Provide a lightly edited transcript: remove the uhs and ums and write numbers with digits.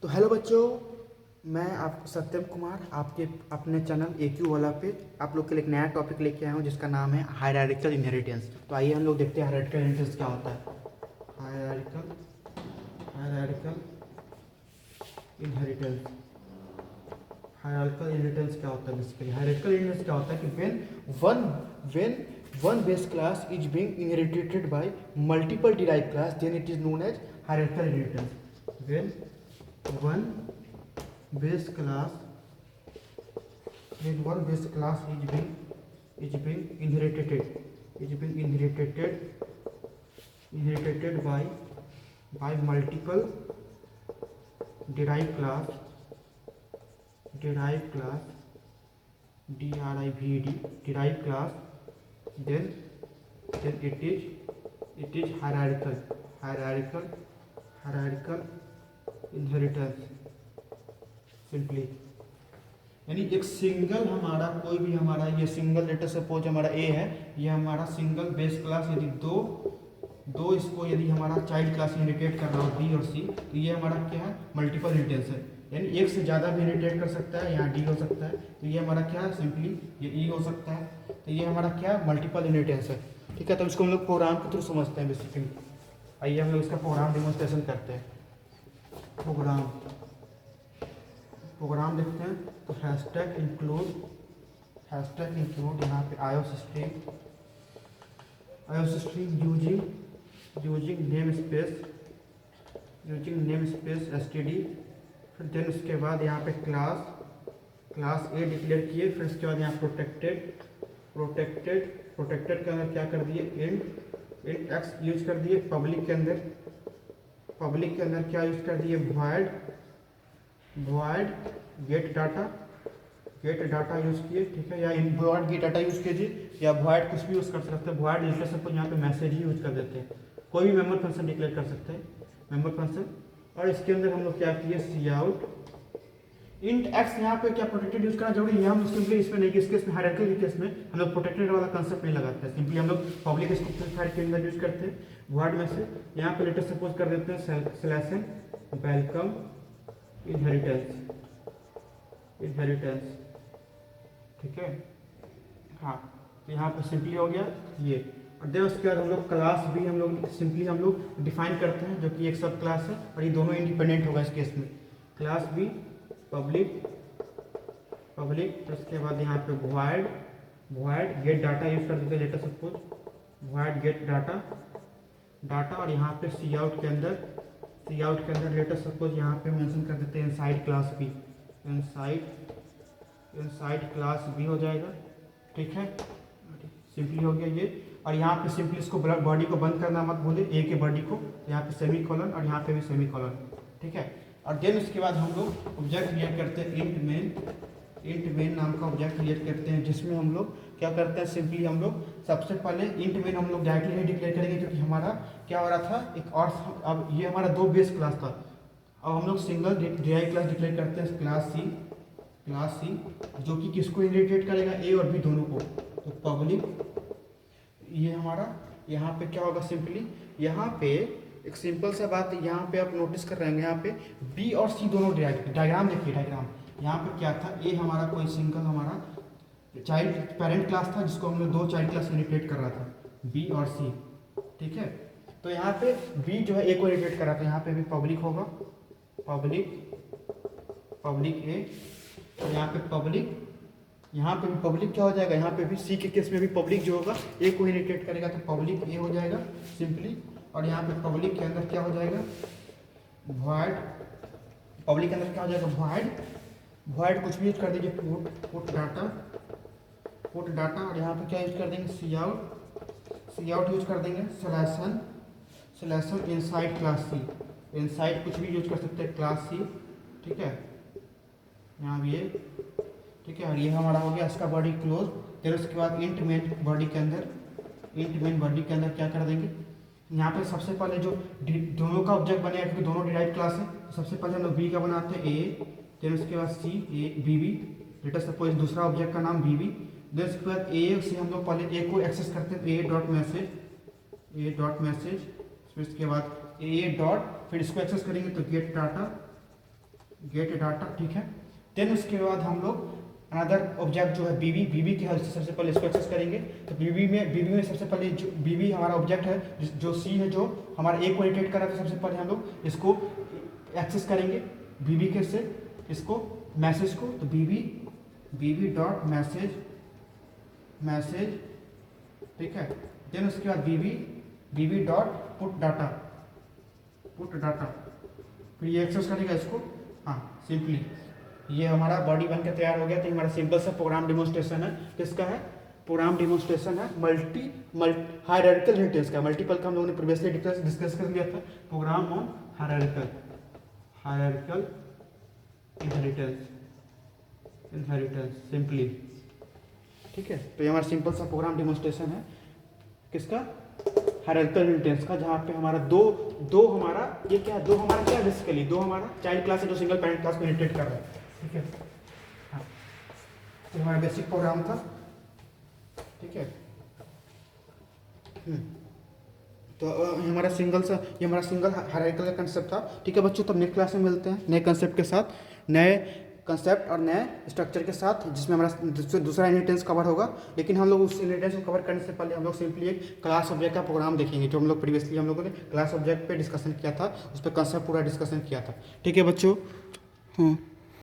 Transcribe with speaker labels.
Speaker 1: तो हेलो बच्चों, मैं आप सत्यम कुमार आपके अपने चैनल AQ वाला पे आप लोग के लिए एक नया टॉपिक लेके आया हूँ जिसका नाम है हायरार्किकल इनहेरिटेंस। तो आइए हम लोग देखते हैं हायरार्किकल इनहेरिटेंस क्या होता है। Hierarchical hierarchical inheritance hierarchical inheritance क्या होता है? बेसिकली हायरार्किकल इनहेरिटेंस क्या होता है कि when one base class is being inherited by multiple derived class, then it is known as hierarchical inheritance. When one base class when one base class is being inherited by multiple derived class derived class, then it is hierarchical inheritance simply. यानी एक single हमारा कोई भी हमारा ये single letter suppose हमारा ए है, ये हमारा सिंगल बेस क्लास यदि दो इसको यदि हमारा चाइल्ड क्लास इनहेरिटेट कर रहा हो बी और सी, तो ये हमारा क्या है? मल्टीपल इनहेरिटेंस है। यानी एक से ज़्यादा भी इनहेरिटेट कर सकता है, यहाँ डी हो सकता है, तो ये हमारा क्या है? सिंपली ये ई हो सकता है, तो ये हमारा क्या है? मल्टीपल इनहेरिटेंस है। ठीक है, तो इसको हम लोग प्रोग्राम के थ्रू समझते हैं बेसिकली। आइए हम लोग इसका प्रोग्राम डेमोन्स्ट्रेशन करते हैं। प्रोग्राम देखते हैं। तो हैशटैग इंक्लूड यहाँ पे iOS string using name space std। फिर देन उसके बाद यहाँ पे क्लास ए डिक्लेयर किए। फिर उसके बाद यहाँ प्रोटेक्टेड के अंदर क्या कर दिए? इंट एक्स यूज कर दिए। पब्लिक के अंदर क्या यूज कर दिए? void गेट डाटा यूज किए। ठीक है, या void गेट डाटा यूज कीजिए, या void कुछ भी यूज कर सकते हैं। void लेटर सपोज यहाँ पे मैसेज ही यूज कर देते हैं, कोई भी मेंबर फंक्शन डिक्लेयर कर सकते हैं, मेंबर फंक्शन। और इसके अंदर हम लोग क्या किए? सी आउट इंट एक्स। यहाँ पे क्या प्रोटेक्टेड यूज करना जरूरी है? हम सिंपली इसमें नहीं, किस केस में? हायरार्किकल के केस में हम लोग प्रोटेक्टेड वाला कंसेप्ट नहीं लगाते हैं। सिंपली हम लोग पब्लिक स्पेसिफायर के अंदर यूज करते हैं void में से। यहाँ पे लेटर सपोज कर देते हैं /n वेलकम इनहेरिटेंस। ठीक है, हाँ, तो यहाँ पे सिंपली हो गया ये। और देन उसके बाद हम लोग क्लास भी हम लोग सिंपली हम लोग डिफाइन करते हैं, जो कि एक सब क्लास है और ये दोनों इंडिपेंडेंट होगा इस केस में। क्लास भी पब्लिक, तो उसके बाद यहाँ पे void गेट डाटा यूज कर देते हैं। Later suppose void get data और यहाँ पे सी आउट के अंदर लेटर सपोज यहाँ पे मेंशन कर देते हैं इनसाइड क्लास बी हो जाएगा। ठीक है, सिंपली हो गया ये। और यहाँ पे सिंपली इसको बॉडी को बंद करना मत भूले, ए के बॉडी को, यहाँ पे सेमीकोलन और यहाँ पे भी सेमीकोलन। ठीक है, और देन उसके बाद हम लोग ऑब्जेक्ट क्रिएट करते हैं इंट मेन नाम का ऑब्जेक्ट क्रिएट करते हैं, जिसमें हम लोग क्या करते हैं? सिंपली हम लोग सबसे पहले इंट मेन हम लोग डायरेक्टली नहीं डिक्लेयर करेंगे, क्योंकि हमारा क्या हो रहा था एक और, अब ये हमारा दो बेस क्लास था, अब हम लोग सिंगल डिराइव क्लास डिक्लेयर करते हैं क्लास सी, जो कि किसको इनहेरिटेट करेगा? ए और बी दोनों को। तो पब्लिक ये हमारा यहाँ पे क्या होगा? सिंपली यहाँ पे एक सिंपल सा बात यहाँ पे आप नोटिस कर रहे हैं, यहाँ पे बी और सी दोनों डायग्राम देखिए। यहाँ पे क्या था? ए हमारा कोई सिंगल हमारा चाइल्ड पेरेंट क्लास था, जिसको हमने दो चाइल्ड क्लास इनहेरिटेट कर रहा था, बी और सी। ठीक है, तो यहाँ पे बी जो है ए को इनहेरिटेट कर रहा था, यहाँ पे भी पब्लिक होगा, पब्लिक ए। तो यहाँ पे भी पब्लिक क्या हो जाएगा? यहाँ पे भी सी के केस में भी पब्लिक जो होगा ए को इनहेरिटेट करेगा, तो पब्लिक ए हो जाएगा सिंपली। और यहाँ पे पब्लिक के अंदर क्या हो जाएगा? void void कुछ भी यूज कर दीजिए, पुट डाटा। और यहाँ पे क्या यूज कर देंगे? सी आउट यूज कर देंगे। /n inside class C, inside कुछ भी यूज कर सकते हैं क्लास सी। ठीक है, यहाँ भी ये। ठीक है, और ये हमारा हो गया इसका बॉडी क्लोज। फिर उसके बाद इंट मेन बॉडी के अंदर क्या कर देंगे? यहाँ पे सबसे पहले जो दोनों का ऑब्जेक्ट बनेगा, क्योंकि दोनों डिराइव क्लास है, तो सबसे पहले हम लोग बी का बनाते हैं ए, फिर उसके बाद C A B B. Letter suppose दूसरा ऑब्जेक्ट का नाम बी बी। देन उसके बाद ए से हम लोग पहले ए को एक्सेस करते हैं, ए डॉट मैसेज, फिर इसके बाद ए डॉट, फिर इसको एक्सेस करेंगे तो गेट डाटा, गेट डाटा, ठीक है। देन उसके बाद हम लोग अनदर ऑब्जेक्ट जो है बीबी की हेल्प से सबसे पहले इसको एक्सेस करेंगे। तो बीबी में सबसे पहले जो बीबी हमारा ऑब्जेक्ट है, जो सी है, जो हमारा ए को इटरेट कर रहा है, तो सबसे पहले हम लोग इसको एक्सेस करेंगे बीबी के से इसको मैसेज को। तो बीबी डॉट मैसेज, ठीक है। देन उसके बाद बीबी डॉट पुट डाटा, फिर ये एक्सेस करेगा इसको। हाँ, सिंपली ये हमारा बॉडी बनकर तैयार हो गया। तो हमारा सिंपल सा प्रोग्राम डेमोन्स्ट्रेशन है। किसका है? प्रोग्राम डेमोन्स्ट्रेशन है हायरार्किकल इनहेरिटेंस का। मल्टीपल का हम लोगों ने प्रीवियसली डिस्कस कर लिया था। Program on hierarchical inheritance simply, ठीक है। तो ये हमारा सिंपल सा प्रोग्राम डेमोन्स्ट्रेशन है किसका? हायरार्किकल इनहेरिटेंस का, जहाँ पे हमारा दो हमारा ये क्या है, दो हमारा बेसिकली दो हमारा चाइल्ड क्लास है जो सिंगल पेरेंट क्लास को इनहेरिट कर रहा है, ठीक है। हाँ, तो हमारा बेसिक प्रोग्राम था, ठीक है। तो हमारा सिंगल हायरार्किकल का कंसेप्ट था, ठीक है बच्चों। तब नेक्स्ट क्लास में मिलते हैं नए कंसेप्ट के साथ, नए कंसेप्ट और नए स्ट्रक्चर के साथ, जिसमें हमारा दूसरा इनहेरिटेंस कवर होगा। लेकिन हम लोग उस इनहेरिटेंस को कवर करने से पहले हम लोग सिंपली एक क्लास ऑब्जेक्ट का प्रोग्राम देखेंगे, जो हम लोग प्रीवियसली हम लोगों ने क्लास ऑब्जेक्ट पे डिस्कशन किया था, उस पर कंसेप्ट पूरा डिस्कशन किया था, ठीक है बच्चों। हाँ।